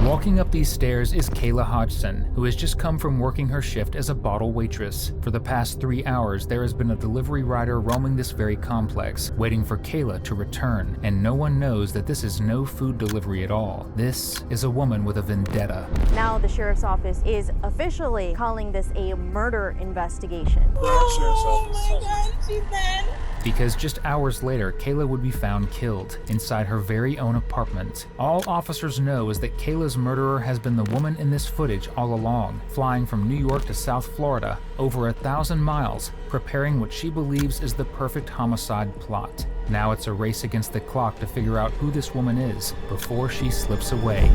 Walking up these stairs is Kayla Hodgson, who has just come from working her shift as a bottle waitress. For the past 3 hours, there has been a delivery rider roaming this very complex, waiting for Kayla to return, and no one knows that this is no food delivery at all. This is a woman with a vendetta. Now the sheriff's office is officially calling this a murder investigation. Oh my God, she's dead. Because just hours later, Kayla would be found killed inside her very own apartment. All officers know is that Kayla's murderer has been the woman in this footage all along, flying from New York to South Florida, over 1,000 miles, preparing what she believes is the perfect homicide plot. Now it's a race against the clock to figure out who this woman is before she slips away.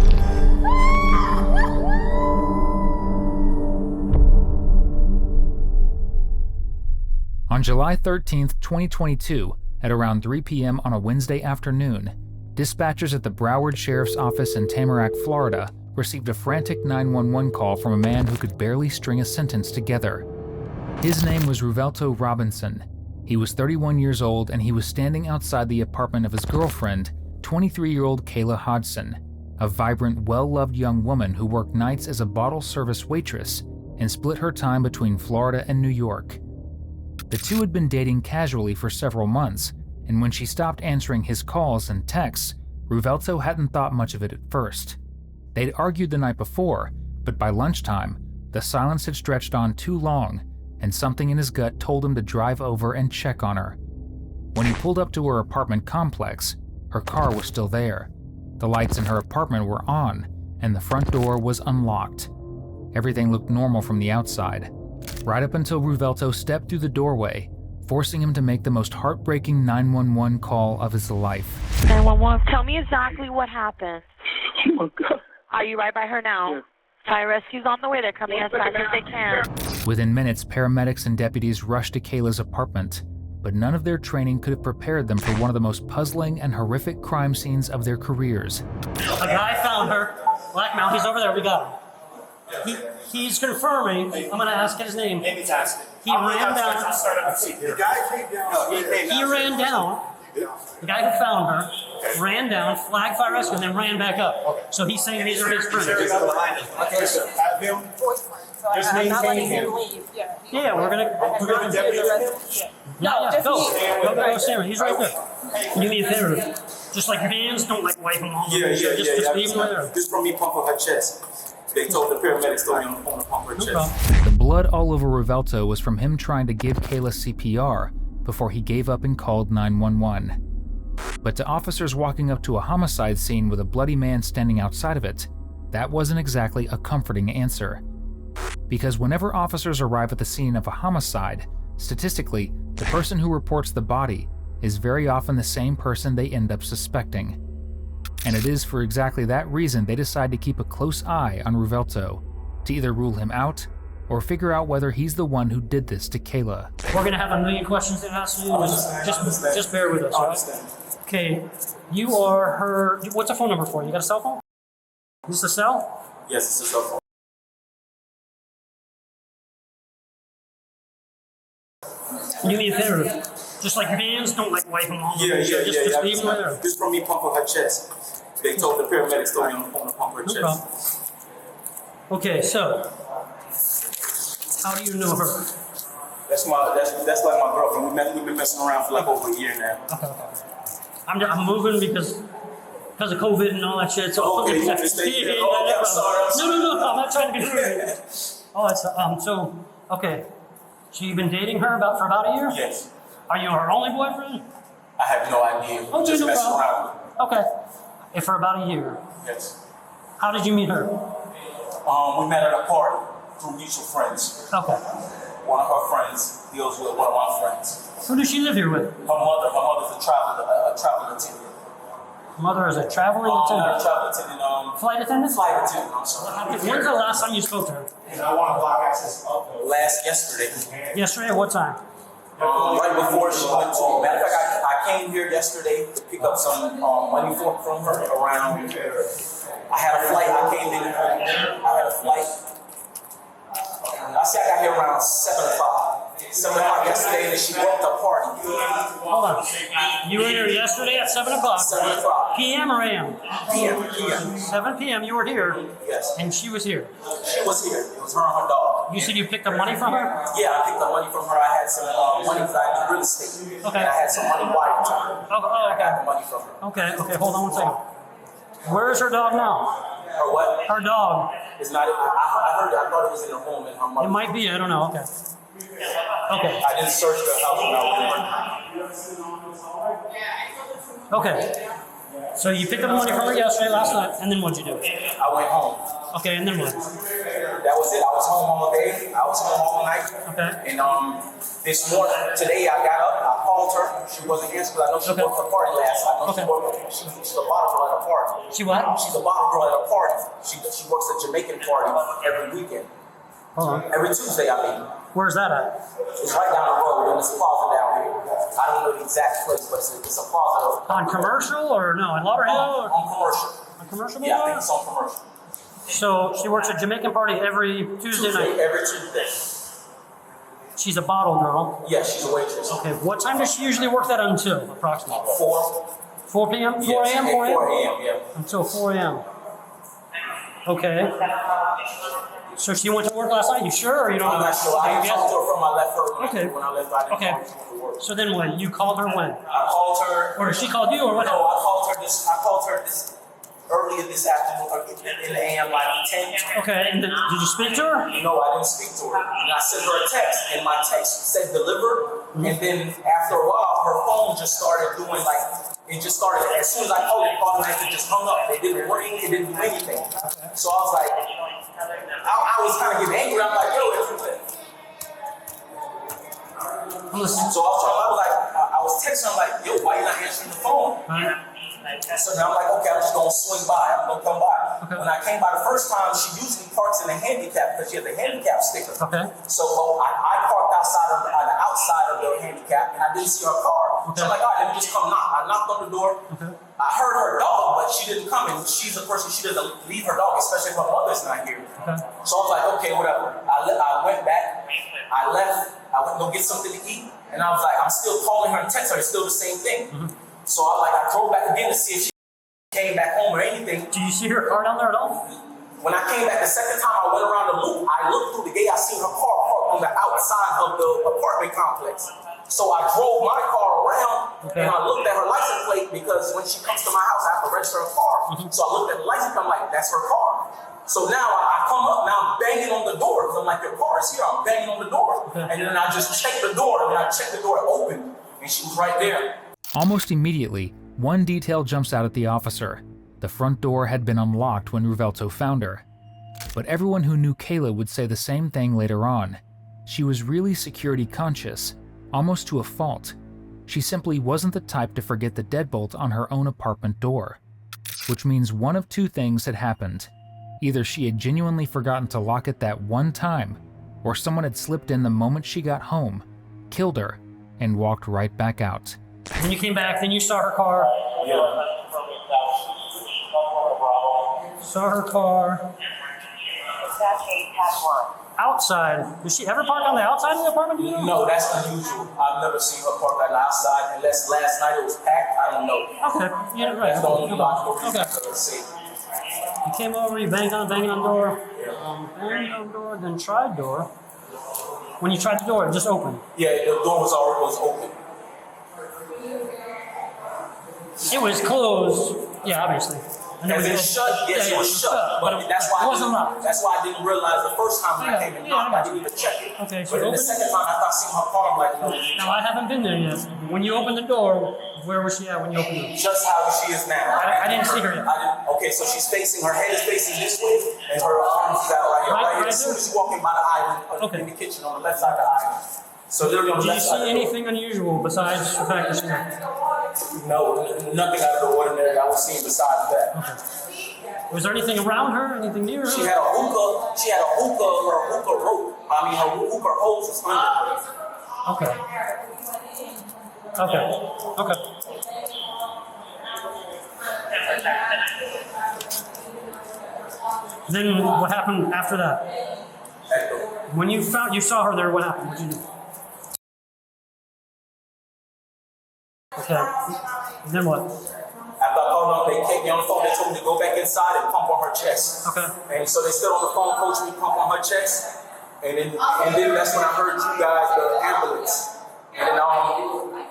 On July 13th, 2022, at around 3 p.m. on a Wednesday afternoon, dispatchers at the Broward Sheriff's Office in Tamarack, Florida, received a frantic 911 call from a man who could barely string a sentence together. His name was Ruvelto Robinson. He was 31 years old and he was standing outside the apartment of his girlfriend, 23-year-old Kayla Hodgson, a vibrant, well-loved young woman who worked nights as a bottle service waitress and split her time between Florida and New York. The two had been dating casually for several months, and when she stopped answering his calls and texts, Ruvelto hadn't thought much of it at first. They'd argued the night before, but by lunchtime, the silence had stretched on too long, and something in his gut told him to drive over and check on her. When he pulled up to her apartment complex, her car was still there. The lights in her apartment were on, and the front door was unlocked. Everything looked normal from the outside, right up until Ruvelto stepped through the doorway, forcing him to make the most heartbreaking 911 call of his life. 911, tell me exactly what happened. Oh my God. Are you right by her now? Yeah. Fire rescue's on the way. They're coming as fast as they can. Within minutes, paramedics and deputies rushed to Kayla's apartment, but none of their training could have prepared them for one of the most puzzling and horrific crime scenes of their careers. A guy found her. Black Mount, he's over there, we got him. He's confirming. I'm going to ask his name. He ran down. He ran down. The guy who found her ran down, flagged fire rescue, and then ran back up. So he's saying these are his friends. Just maintain him. Yeah, we're gonna go, Sarah. He's right there. Do me a favor. Just like your hands, don't like wipe them all. Just leave them there. This from me pumping her chest. They told the paramedics to on the pump her chest. The blood all over Ruvelto was from him trying to give Kayla CPR before he gave up and called 911. But to officers walking up to a homicide scene with a bloody man standing outside of it, that wasn't exactly a comforting answer. Because whenever officers arrive at the scene of a homicide, statistically, the person who reports the body is very often the same person they end up suspecting. And it is for exactly that reason they decide to keep a close eye on Ruvelto, to either rule him out or figure out whether he's the one who did this to Kayla. We're gonna have a million questions to ask you. Just bear with us, right? Okay, you are her. What's the phone number for you? You got a cell phone? Is this a cell? Yes, it's a cell phone. Do me a favor. Just like your hands, don't like wipe them all. Just leave them there. This from me pumping her chest. They told the paramedics to on the pump her chest. Problem. Okay, so how do you know her? That's like my girlfriend. We've been messing around for like over a year now. Okay. I'm moving because of COVID and all that shit. So okay, you understand? Okay, I'm sorry. No, I'm not trying to be rude. Oh, it's so okay. So you've been dating her for about a year? Yes. Are you her only boyfriend? I have no idea. Okay, Just no messing problem. around. Okay. And for about a year. Yes. How did you meet her? We met at a party through mutual friends. Okay. One of her friends deals with one of my friends. Who does she live here with? Her mother's a travel attendant. Mother is a traveling Not attendant. a travel attendant. Flight attendant? Flight attendant. I'm sorry. When's the last time you spoke to her? And I want to block access. Yesterday. Yesterday at what time? Right before she went to. Matter of fact, I came here yesterday to pick up some money from her around. I had a flight. I came in. I had a flight. I say I got here around 7 o'clock. 7 o'clock yesterday, and she broke the party. Hold on. You were here yesterday at 7 o'clock. 7 o'clock. PM or AM? PM. 7 PM you were here. Yes. And she was here. She was here. It was her and her dog. You said you picked up money from her? Yeah, I picked up money from her. I had some money because I do real estate. Okay. And I had some money wired to her. Oh, I okay. got the money from her. Okay, hold on one second. Where is her dog now? Her what? Her dog. It's not. I heard. I thought it was in her home and her mother. It might be, I don't know. Okay. Okay. I didn't search the house when I was Okay. So you picked up money from her yesterday, last night, and then what'd you do? there. I went home. Okay, and then what? That was it. I was home all day. I was home all night. Okay. And this morning, today, I got up. I called her. She wasn't answering. I know she Okay. worked the party last night. I know Okay. she's a bottle girl at a party. She what? She's a bottle girl at a party. She works a Jamaican party every weekend. Hold on. Every Tuesday, I mean. Where's that at? It's right down the road in this plaza down here. I don't know the exact place, but it's a plaza. On Commercial or no? In Lauderhill? On commercial. On Commercial? Yeah, I think it's on commercial. So she works a Jamaican party every Tuesday night. Every Tuesday. She's a bottle girl. Yeah, she's a waitress. Okay, what time does she usually work that until, approximately? 4. 4 p.m.? 4 Yes, a.m.? 4 a.m.? 4 a.m., yeah. Until 4 a.m. Okay. So she went to work last night? You sure? Or you don't I'm know? not sure. I Okay, didn't yes. talk to her from I left her. Okay. When I left, I didn't Okay. talk to her for work. So then what? You called her when? I called her. Or she called you or what? No, I called her this earlier this afternoon, or in the AM, like 10. Okay, and then did you speak to her? No, I didn't speak to her. And I sent her a text, and my text said delivered. And then after a while, her phone just started doing like, it just started, as soon as I called it, automatically just hung up. It didn't ring, it didn't do anything. So I was like, I was kind of getting angry. I'm like, yo, if you Listen. So I was texting her, like, yo, why you not answering the phone? So now I'm like, okay, I'm just gonna swing by. I'm gonna come by. Okay. When I came by the first time, she usually parks in the handicap because she has a handicap sticker. Okay. So I parked outside of the outside of the handicap, and I didn't see her car. Okay. So I'm like, all right, let me just come knock. I knocked on the door. Okay. I heard her dog, but she didn't come in. She's a person, she doesn't leave her dog, especially if her mother's not here. Okay. So I was like, okay, whatever. I went back. I left. I went to go get something to eat, and I was like, I'm still calling her and texting her. It's still the same thing. So I drove back again to see if she came back home or anything. Do you see her car down there at all? When I came back the second time, I went around the loop. I looked through the gate. I seen her car parked on the outside of the apartment complex. So I drove my car around and I looked at her license plate because when she comes to my house, I have to register her car. So I looked at the license plate. I'm like, that's her car. So now I come up, now I'm banging on the door because I'm like, your car is here. I'm banging on the door. And then I just check the door. And I check the door open, and she was right there. Almost immediately, one detail jumps out at the officer. The front door had been unlocked when Ruvelto found her. But everyone who knew Kayla would say the same thing later on. She was really security conscious, almost to a fault. She simply wasn't the type to forget the deadbolt on her own apartment door. Which means one of two things had happened. Either she had genuinely forgotten to lock it that one time, or someone had slipped in the moment she got home, killed her, and walked right back out. When you came back, then you saw her car. Yeah. Saw her car. Outside. Does she ever park on the outside of the apartment? Do you know? No, that's unusual. I've never seen her park on the outside unless last night it was packed. I don't know. Okay. Yeah, right. That's the only logical reason I Okay. could see. You came over, you banged on the door. Banged on the door, then tried door. When you tried the door, it just opened. Yeah, the door was open. It was closed. Yeah, obviously. And then As when it you- shut, yes, yeah, it was shut. But that's why it wasn't locked. That's why I didn't realize the first time when I came and knocked, I didn't even check it. Okay, so but then open- the second time after I seen her car, I'm like, no, Now, I haven't been there yet. When you opened the door, where was she at when you opened it? just how she is now. I didn't see her yet. Okay, so she's facing, her head is facing this way, and her arms is out right here. Right As soon there? as she's walking by the island Okay. in the kitchen on the left side of the island. So literally on the Did you left side. see anything unusual besides the fact that she left? No, nothing out of the ordinary I was seeing besides that. Was there anything around her? Anything near her? She had a hookah. She had a hookah. Her hookah rope. I mean, her hookah hose was under her. Okay. Okay. Okay. Then what happened after that? When you saw her there, what happened? What did you do? Okay. And then what? After I called them, they kept me on the phone. They told me to go back inside and pump on her chest. Okay. And so they stood on the phone, coached me, pump on her chest. And then that's when I heard you guys, the ambulance. And then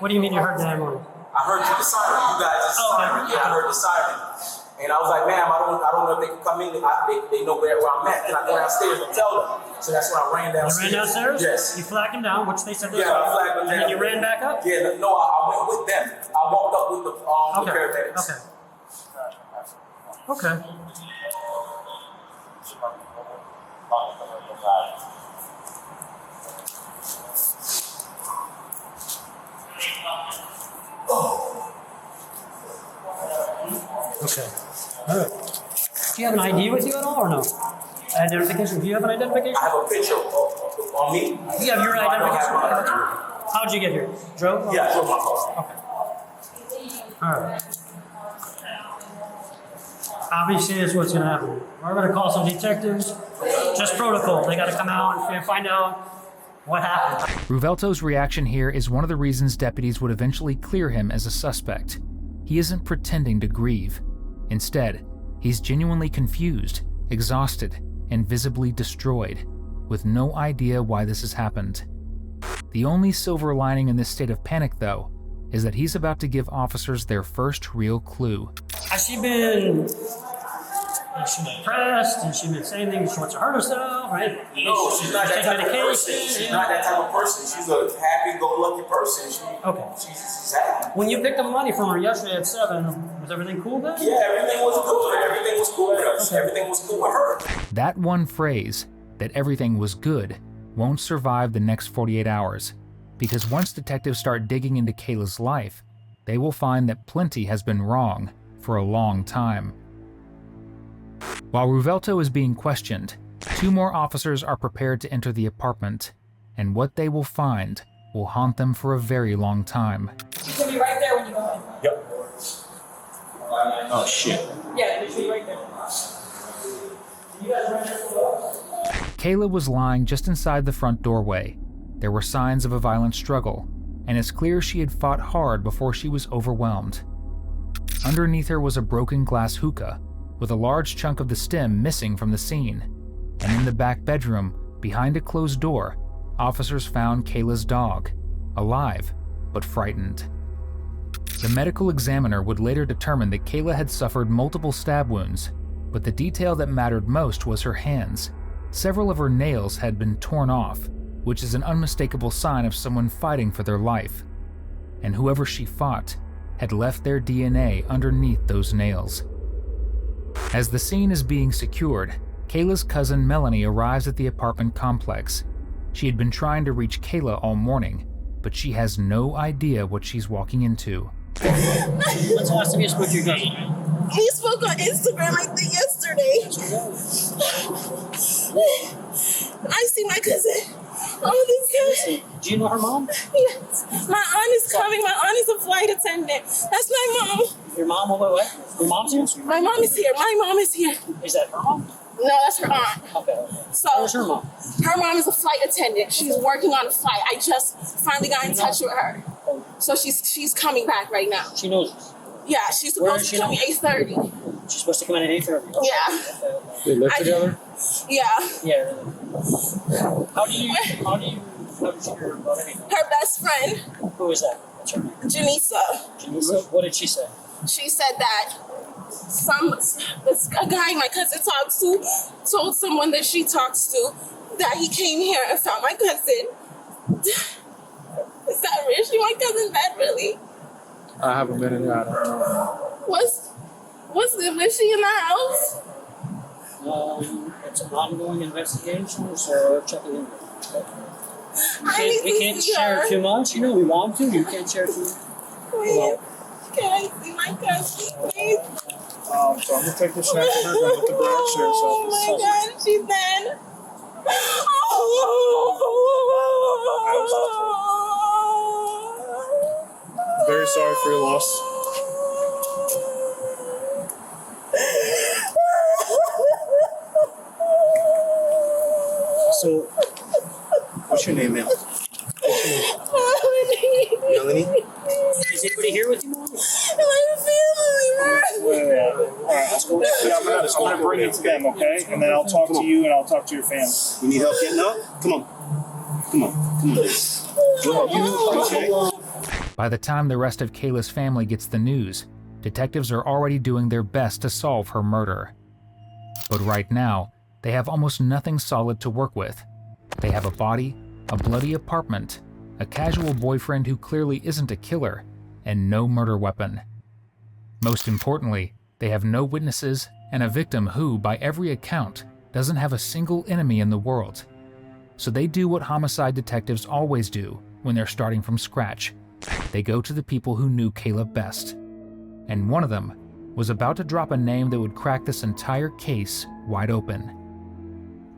What do you mean you heard the ambulance? I heard the siren. You guys' siren. Yeah, I heard the siren. And I was like, ma'am, I don't know if they can come in. They know where I'm at. Can I go downstairs and tell them? So that's when I ran downstairs. You ran downstairs? Yes. You flagged them down, which they said they Yeah, I flagged them down. And then you ran back up? Yeah, no, I went with them. I walked up with the paramedics. Okay. Okay. All right. Do you have an ID with you at all or no? Identification? Do you have an identification? I have a picture on me. You have your No, I don't identification? have mine. How'd you get here? Drove? Yeah, I drove my car. Okay. All right. Obviously, that's what's going to happen. We're going to call some detectives. Just protocol. They got to come out and find out what happened. Ruvelto's reaction here is one of the reasons deputies would eventually clear him as a suspect. He isn't pretending to grieve. Instead, he's genuinely confused, exhausted, and visibly destroyed, with no idea why this has happened. The only silver lining in this state of panic, though, is that he's about to give officers their first real clue. Has she been depressed? Has she been saying things she wants to hurt herself? Right? No, she's not that type of person. She's not that type of person. She's a happy-go-lucky person. She's happy. When you picked up money from her yesterday at 7, was everything cool then? Yeah, everything was good. Everything was cool with us. Everything was cool with her. That one phrase, that everything was good, won't survive the next 48 hours, because once detectives start digging into Kayla's life, they will find that plenty has been wrong for a long time. While Ruvelto is being questioned, 2 more officers are prepared to enter the apartment, and what they will find will haunt them for a very long time. She's gonna be right there when you go in. Yep. Oh, shit. Yeah, she'll be right there. You guys run there for Kayla was lying just inside the front doorway. There were signs of a violent struggle, and it's clear she had fought hard before she was overwhelmed. Underneath her was a broken glass hookah, with a large chunk of the stem missing from the scene. And in the back bedroom, behind a closed door, officers found Kayla's dog, alive but frightened. The medical examiner would later determine that Kayla had suffered multiple stab wounds, but the detail that mattered most was her hands. Several of her nails had been torn off, which is an unmistakable sign of someone fighting for their life. And whoever she fought had left their DNA underneath those nails. As the scene is being secured, Kayla's cousin Melanie arrives at the apartment complex. She had been trying to reach Kayla all morning, but she has no idea what she's walking into. When's the last time you spoke to your cousin? We spoke on Instagram, I think, yesterday. I see my cousin. Oh, this is. Do you know her mom? Yes. My aunt is coming. My aunt is a flight attendant. That's my mom. Your mom? What? Your mom's here? My mom is here. My mom is here. Is that her mom? No, that's her aunt. Okay. So Where's her mom? her mom is a flight attendant. She's working on a flight. I just finally got in touch with her. So she's coming back right now. She knows us. Yeah, she's Where supposed is to she come now? at 8:30. She's supposed to come in at 8:30. Yeah. They live together? Yeah. Yeah. How did you hear about anything? Her best friend, Who is that? What's her name? Janisa. Janisa? What did she say? She said that a guy my cousin talks to told someone that she talks to that he came here and found my cousin. Is that real? She my cousin's bad, really? I haven't been in there. I don't know. Was she in the house? It's an ongoing investigation, so check it in. We can't share too much. You know, we want to. You can't share too much. Please. Can I see my cousin, please? So I'm gonna take this next to her, go with the branch sheriff's Oh office. my God, she's dead. Very sorry for your loss. So, what's your name, ma'am? Melanie? Is anybody here with let's go. Yeah, I'm gonna bring it to them, okay? And then I'll talk to you and I'll talk to your family. You need help getting up? Come on. Come on. Okay. By the time the rest of Kayla's family gets the news, detectives are already doing their best to solve her murder. But right now, they have almost nothing solid to work with. They have a body, a bloody apartment, a casual boyfriend who clearly isn't a killer, and no murder weapon. Most importantly, they have no witnesses and a victim who, by every account, doesn't have a single enemy in the world. So they do what homicide detectives always do when they're starting from scratch. They go to the people who knew Kayla best. And one of them was about to drop a name that would crack this entire case wide open.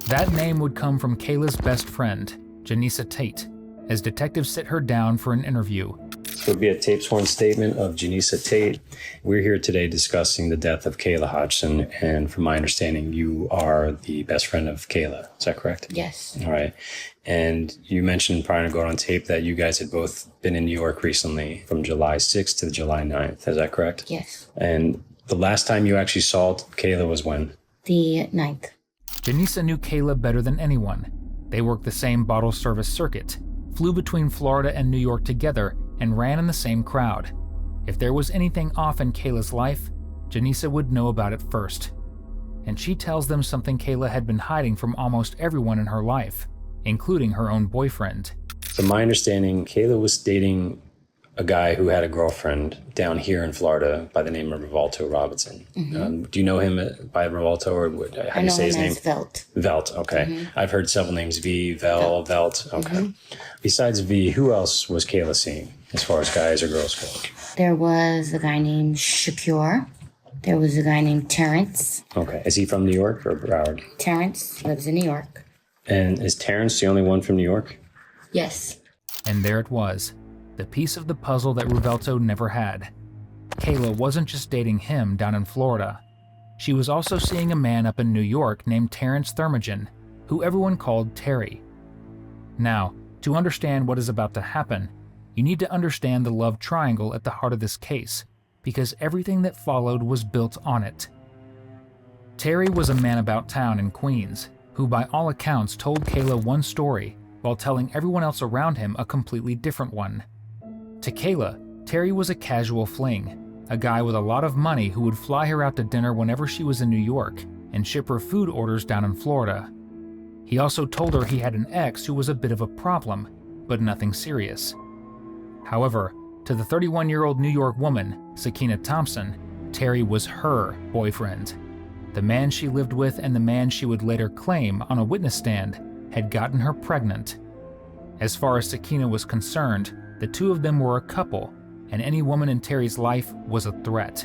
That name would come from Kayla's best friend, Janisa Tate, as detectives sit her down for an interview. This would be a tape sworn statement of Janisa Tate. We're here today discussing the death of Kayla Hodgson, and from my understanding, you are the best friend of Kayla. Is that correct? Yes. All right. And you mentioned prior to going on tape that you guys had both been in New York recently from July 6th to July 9th. Is that correct? Yes. And the last time you actually saw Kayla was when? The 9th. Janisa knew Kayla better than anyone. They worked the same bottle service circuit, flew between Florida and New York together, and ran in the same crowd. If there was anything off in Kayla's life, Janisa would know about it first. And she tells them something Kayla had been hiding from almost everyone in her life, including her own boyfriend. From my understanding, Kayla was dating a guy who had a girlfriend down here in Florida by the name of Rivalto Robinson. Mm-hmm. Do you know him by Rivalto, or how do you say his name? Velt. Velt, okay. Mm-hmm. I've heard several names, Velt, okay. Mm-hmm. Besides V, who else was Kayla seeing as far as guys or girls go? There was a guy named Shakur. There was a guy named Terrence. Okay. Is he from New York or Broward? Terrence lives in New York. And is Terrence the only one from New York? Yes. And there it was, the piece of the puzzle that Rivalto never had. Kayla wasn't just dating him down in Florida. She was also seeing a man up in New York named Terrence Thurmagen, who everyone called Terry. Now, to understand what is about to happen, you need to understand the love triangle at the heart of this case, because everything that followed was built on it. Terry was a man about town in Queens, who by all accounts told Kayla one story while telling everyone else around him a completely different one. To Kayla, Terry was a casual fling, a guy with a lot of money who would fly her out to dinner whenever she was in New York and ship her food orders down in Florida. He also told her he had an ex who was a bit of a problem, but nothing serious. However, to the 31-year-old New York woman, Sakina Thompson, Terry was her boyfriend. The man she lived with and the man she would later claim on a witness stand had gotten her pregnant. As far as Sakina was concerned, the two of them were a couple, and any woman in Terry's life was a threat.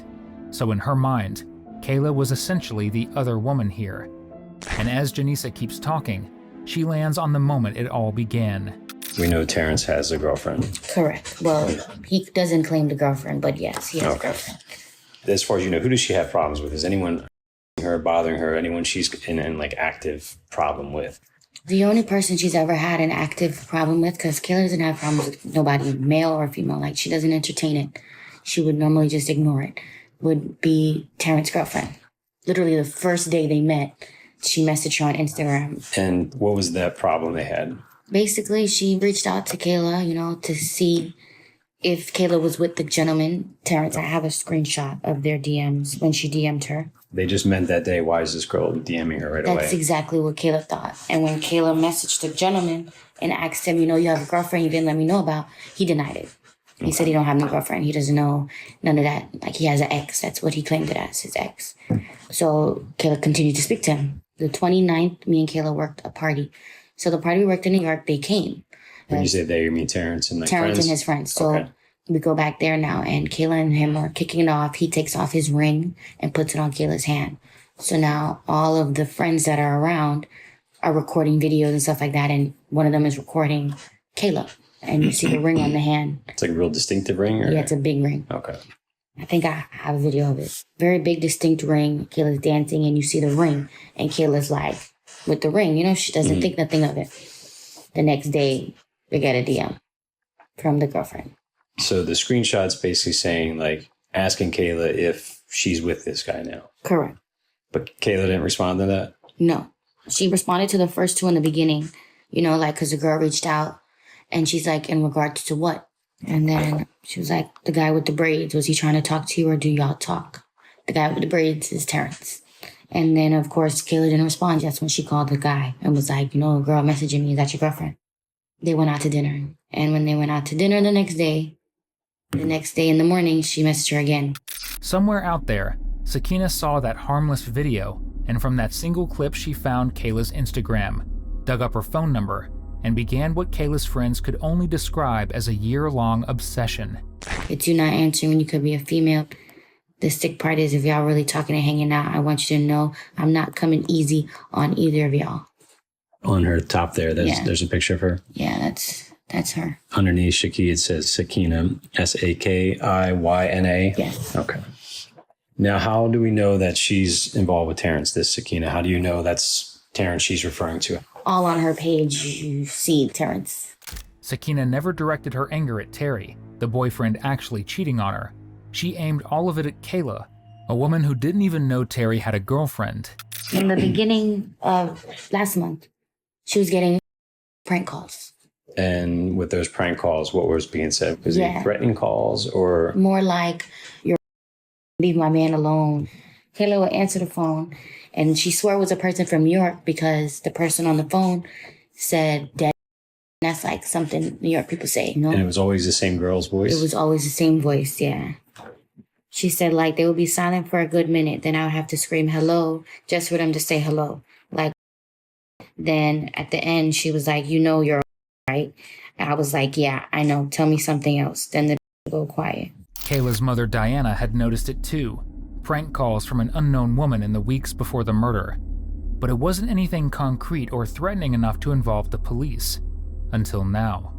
So in her mind, Kayla was essentially the other woman here. And as Janisa keeps talking, she lands on the moment it all began. We know Terrence has a girlfriend. Correct. Well, he doesn't claim the girlfriend, but yes, he has a girlfriend. As far as you know, who does she have problems with? Is anyone her bothering her? Anyone she's in like active problem with? The only person she's ever had an active problem with, because Kayla doesn't have problems with nobody, male or female, like she doesn't entertain it. She would normally just ignore it, would be Terrence's girlfriend. Literally the first day they met, she messaged her on Instagram. And what was that problem they had? Basically, she reached out to Kayla, to see if Kayla was with the gentleman, Terrence. I have a screenshot of their DMs when she DM'd her. They just met that day. Why is this girl DMing her right away? That's exactly what Kayla thought. And when Kayla messaged the gentleman and asked him, you have a girlfriend you didn't let me know about, he denied it. He said he don't have no girlfriend. He doesn't know none of that. Like, he has an ex. That's what he claimed it as, his ex. So Kayla continued to speak to him. The 29th, me and Kayla worked a party. So the party we worked in New York, they came. When you say they, you mean Terrence and Terrence friends? And his friends. So okay. We go back there now, and Kayla and him are kicking it off. He takes off his ring and puts it on Kayla's hand. So now all of the friends that are around are recording videos and stuff like that, and one of them is recording Kayla. And you see the ring on the hand. It's like a real distinctive ring? Or? Yeah, it's a big ring. Okay. I think I have a video of it. Very big, distinct ring. Kayla's dancing, and you see the ring. And Kayla's like, with the ring, she doesn't think nothing of it. The next day, we get a DM from the girlfriend. So the screenshot's basically saying, like, asking Kayla if she's with this guy now. Correct. But Kayla didn't respond to that? No. She responded to the first two in the beginning, you know, like, because the girl reached out and she's like, in regards to what? And then she was like, the guy with the braids, was he trying to talk to you or do y'all talk? The guy with the braids is Terrence. And then, of course, Kayla didn't respond. That's when she called the guy and was like, you know, a girl messaging me, is that your girlfriend? They went out to dinner. And when they went out to dinner the next day in the morning, she messaged her again. Somewhere out there, Sakina saw that harmless video, and from that single clip she found Kayla's Instagram, dug up her phone number, and began what Kayla's friends could only describe as a year-long obsession. It's you not answering when you could be a female. The stick part is, if y'all really talking and hanging out, I want you to know I'm not coming easy on either of y'all. On her top there's a picture of her? Yeah, that's her. Underneath Shaki, it says Sakina, Sakiyna. Yes. Okay. Now, how do we know that she's involved with Terrence, this Sakina? How do you know that's Terrence she's referring to? All on her page, you see Terrence. Sakina never directed her anger at Terry, the boyfriend actually cheating on her. She aimed all of it at Kayla, a woman who didn't even know Terry had a girlfriend. In the beginning of last month, she was getting prank calls. And with those prank calls, what was being said? Was it threatening calls or? More like, you're leave my man alone. Kayla would answer the phone, and she swore it was a person from New York because the person on the phone said that. That's like something New York people say, you know? And it was always the same girl's voice? It was always the same voice, yeah. She said, like, they would be silent for a good minute, then I would have to scream hello just for them to say hello. Like, then at the end, she was like, you know you're right? And I was like, yeah, I know. Tell me something else. Then the go quiet. Kayla's mother, Diana, had noticed it too. Prank calls from an unknown woman in the weeks before the murder. But it wasn't anything concrete or threatening enough to involve the police. Until now.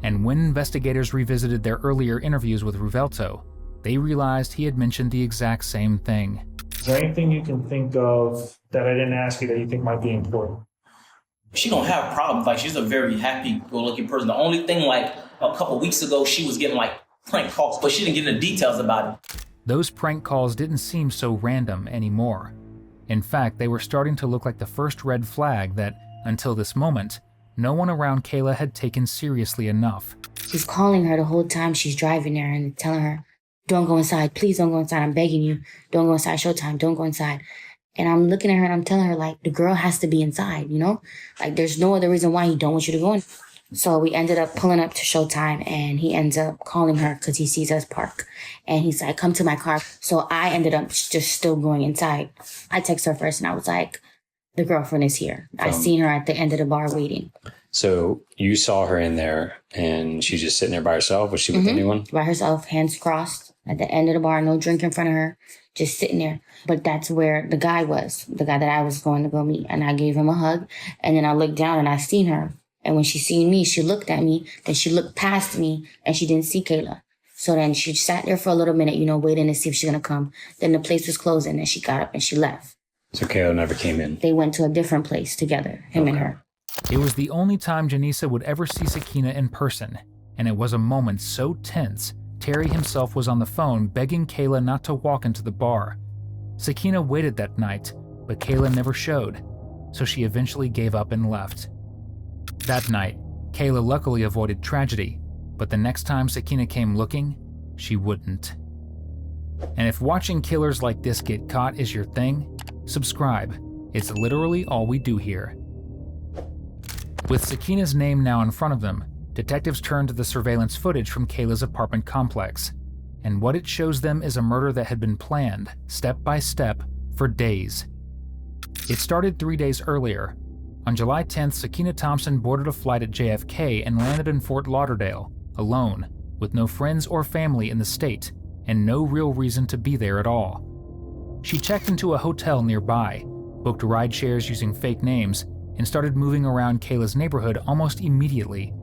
And when investigators revisited their earlier interviews with Ruvelto, they realized he had mentioned the exact same thing. Is there anything you can think of that I didn't ask you that you think might be important? She don't have problems. Like, she's a very happy-go-lucky person. The only thing, like, a couple weeks ago, she was getting, like, prank calls, but she didn't get into details about it. Those prank calls didn't seem so random anymore. In fact, they were starting to look like the first red flag that, until this moment, no one around Kayla had taken seriously enough. He's calling her the whole time she's driving there and telling her, don't go inside. Please don't go inside. I'm begging you. Don't go inside. Showtime. Don't go inside. And I'm looking at her and I'm telling her, like, the girl has to be inside, you know? Like, there's no other reason why he don't want you to go in. So we ended up pulling up to Showtime, and he ends up calling her because he sees us park. And he's like, come to my car. So I ended up just still going inside. I text her first and I was like, the girlfriend is here. I seen her at the end of the bar waiting. So you saw her in there and she's just sitting there by herself? Was she with anyone? By herself, hands crossed at the end of the bar, no drink in front of her, just sitting there. But that's where the guy was, the guy that I was going to go meet. And I gave him a hug. And then I looked down and I seen her. And when she seen me, she looked at me. Then she looked past me and she didn't see Kayla. So then she sat there for a little minute, you know, waiting to see if she's going to come. Then the place was closing and she got up and she left. So Kayla never came in? They went to a different place together, him and her. It was the only time Janisa would ever see Sakina in person, and it was a moment so tense, Terry himself was on the phone begging Kayla not to walk into the bar. Sakina waited that night, but Kayla never showed, so she eventually gave up and left. That night, Kayla luckily avoided tragedy, but the next time Sakina came looking, she wouldn't. And if watching killers like this get caught is your thing, subscribe. It's literally all we do here. With Sakina's name now in front of them, detectives turn to the surveillance footage from Kayla's apartment complex. And what it shows them is a murder that had been planned, step by step, for days. It started 3 days earlier. On July 10th, Sakina Thompson boarded a flight at JFK and landed in Fort Lauderdale, alone, with no friends or family in the state, and no real reason to be there at all. She checked into a hotel nearby, booked ride shares using fake names, and started moving around Kayla's neighborhood almost immediately.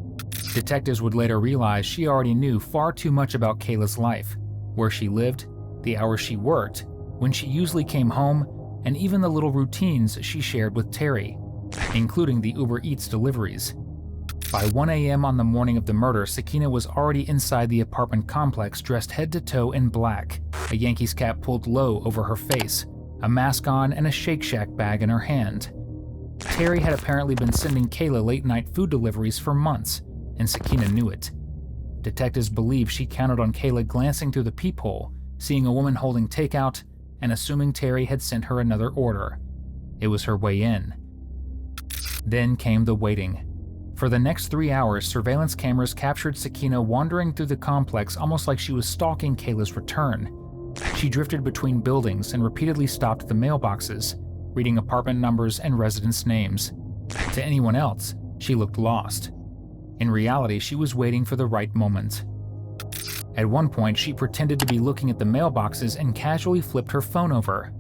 Detectives would later realize she already knew far too much about Kayla's life, where she lived, the hours she worked, when she usually came home, and even the little routines she shared with Terry, including the Uber Eats deliveries. By 1 a.m. on the morning of the murder, Sakina was already inside the apartment complex dressed head to toe in black, a Yankees cap pulled low over her face, a mask on and a Shake Shack bag in her hand. Terry had apparently been sending Kayla late-night food deliveries for months, and Sakina knew it. Detectives believe she counted on Kayla glancing through the peephole, seeing a woman holding takeout, and assuming Terry had sent her another order. It was her way in. Then came the waiting. For the next 3 hours, surveillance cameras captured Sakina wandering through the complex almost like she was stalking Kayla's return. She drifted between buildings and repeatedly stopped at the mailboxes, reading apartment numbers and residents' names. To anyone else, she looked lost. In reality, she was waiting for the right moment. At one point, she pretended to be looking at the mailboxes and casually flipped her phone over.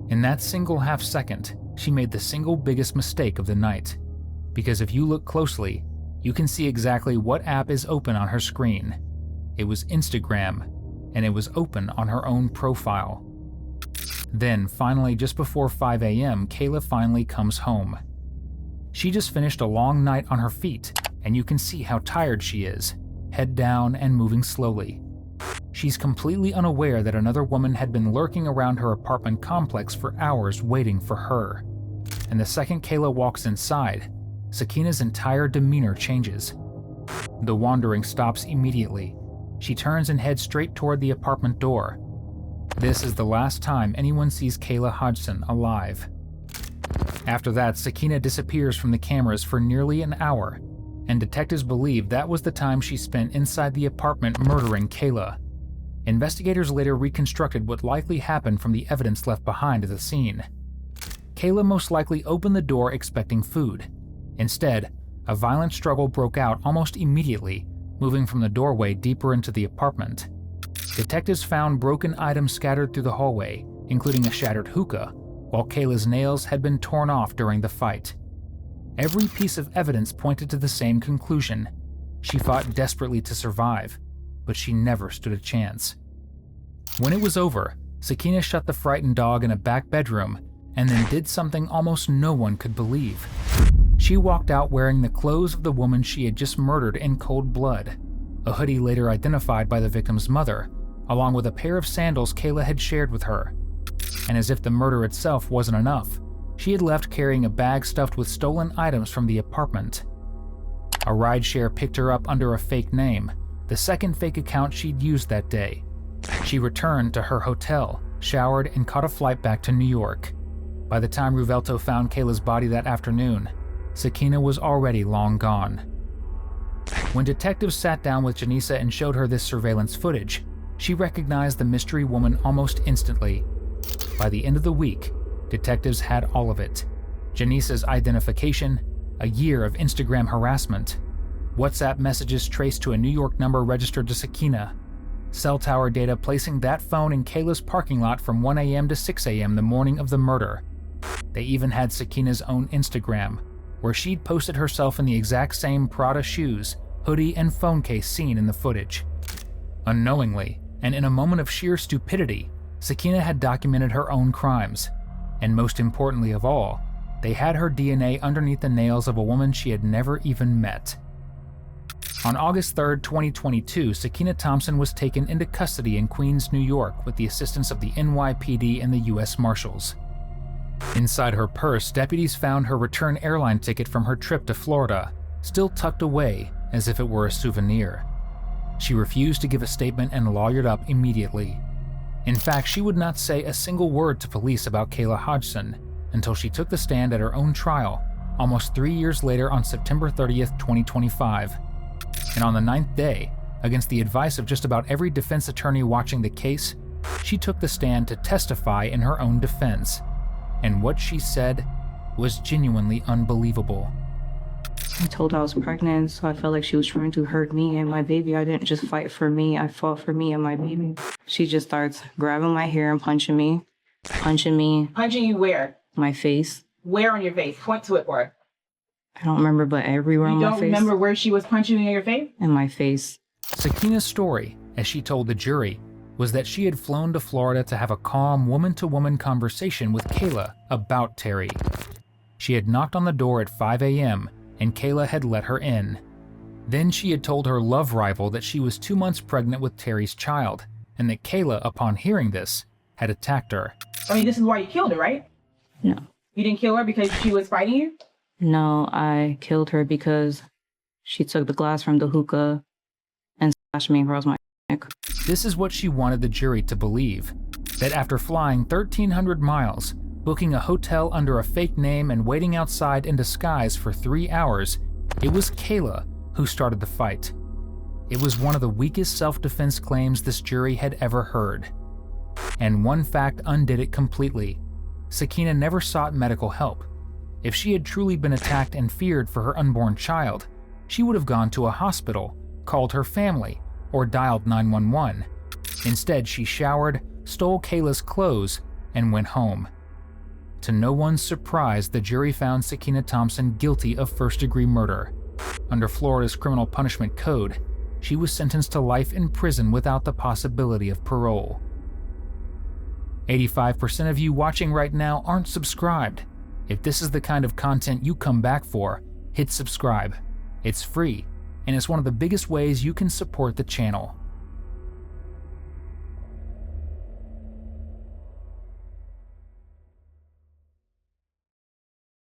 In that single half second, she made the single biggest mistake of the night. Because if you look closely, you can see exactly what app is open on her screen. It was Instagram, and it was open on her own profile. Then, finally, just before 5 a.m., Kayla finally comes home. She just finished a long night on her feet, and you can see how tired she is, head down and moving slowly. She's completely unaware that another woman had been lurking around her apartment complex for hours waiting for her. And the second Kayla walks inside, Sakina's entire demeanor changes. The wandering stops immediately. She turns and heads straight toward the apartment door. This is the last time anyone sees Kayla Hodgson alive. After that, Sakina disappears from the cameras for nearly an hour, and detectives believe that was the time she spent inside the apartment murdering Kayla. Investigators later reconstructed what likely happened from the evidence left behind at the scene. Kayla most likely opened the door expecting food. Instead, a violent struggle broke out almost immediately, moving from the doorway deeper into the apartment. Detectives found broken items scattered through the hallway, including a shattered hookah, while Kayla's nails had been torn off during the fight. Every piece of evidence pointed to the same conclusion. She fought desperately to survive, but she never stood a chance. When it was over, Sakina shut the frightened dog in a back bedroom and then did something almost no one could believe. She walked out wearing the clothes of the woman she had just murdered in cold blood, a hoodie later identified by the victim's mother, along with a pair of sandals Kayla had shared with her. And as if the murder itself wasn't enough, she had left carrying a bag stuffed with stolen items from the apartment. A rideshare picked her up under a fake name, the second fake account she'd used that day. She returned to her hotel, showered, and caught a flight back to New York. By the time Ruvelto found Kayla's body that afternoon, Sakina was already long gone. When detectives sat down with Janisa and showed her this surveillance footage, she recognized the mystery woman almost instantly. By the end of the week, detectives had all of it. Janisa's identification, a year of Instagram harassment, WhatsApp messages traced to a New York number registered to Sakina, cell tower data placing that phone in Kayla's parking lot from 1 a.m. to 6 a.m. the morning of the murder. They even had Sakina's own Instagram, where she'd posted herself in the exact same Prada shoes, hoodie, and phone case seen in the footage. Unknowingly, and in a moment of sheer stupidity, Sakina had documented her own crimes. And most importantly of all, they had her DNA underneath the nails of a woman she had never even met. On August 3, 2022, Sakina Thompson was taken into custody in Queens, New York with the assistance of the NYPD and the U.S. Marshals. Inside her purse, deputies found her return airline ticket from her trip to Florida, still tucked away as if it were a souvenir. She refused to give a statement and lawyered up immediately. In fact, she would not say a single word to police about Kayla Hodgson until she took the stand at her own trial, almost 3 years later on September 30th, 2025. And on the 9th day, against the advice of just about every defense attorney watching the case, she took the stand to testify in her own defense. And what she said was genuinely unbelievable. I told her I was pregnant, so I felt like she was trying to hurt me and my baby. I didn't just fight for me, I fought for me and my baby. She just starts grabbing my hair and punching me. Punching you where? My face. Where on your face? Point to it for her. I don't remember, but everywhere on my face. You don't remember where she was punching you in your face? In my face. Sakina's story, as she told the jury, was that she had flown to Florida to have a calm woman-to-woman conversation with Kayla about Terry. She had knocked on the door at 5 a.m., and Kayla had let her in. Then she had told her love rival that she was 2 months pregnant with Terry's child, and that Kayla, upon hearing this, had attacked her. I mean, this is why you killed her, right? No. You didn't kill her because she was fighting you? No, I killed her because she took the glass from the hookah and slashed me across my neck. This is what she wanted the jury to believe, that after flying 1,300 miles, booking a hotel under a fake name and waiting outside in disguise for 3 hours, it was Kayla who started the fight. It was one of the weakest self-defense claims this jury had ever heard. And one fact undid it completely. Sakina never sought medical help. If she had truly been attacked and feared for her unborn child, she would have gone to a hospital, called her family, or dialed 911. Instead, she showered, stole Kayla's clothes, and went home. To no one's surprise, the jury found Sakina Thompson guilty of first-degree murder. Under Florida's criminal punishment code, she was sentenced to life in prison without the possibility of parole. 85% of you watching right now aren't subscribed. If this is the kind of content you come back for, hit subscribe. It's free, and it's one of the biggest ways you can support the channel.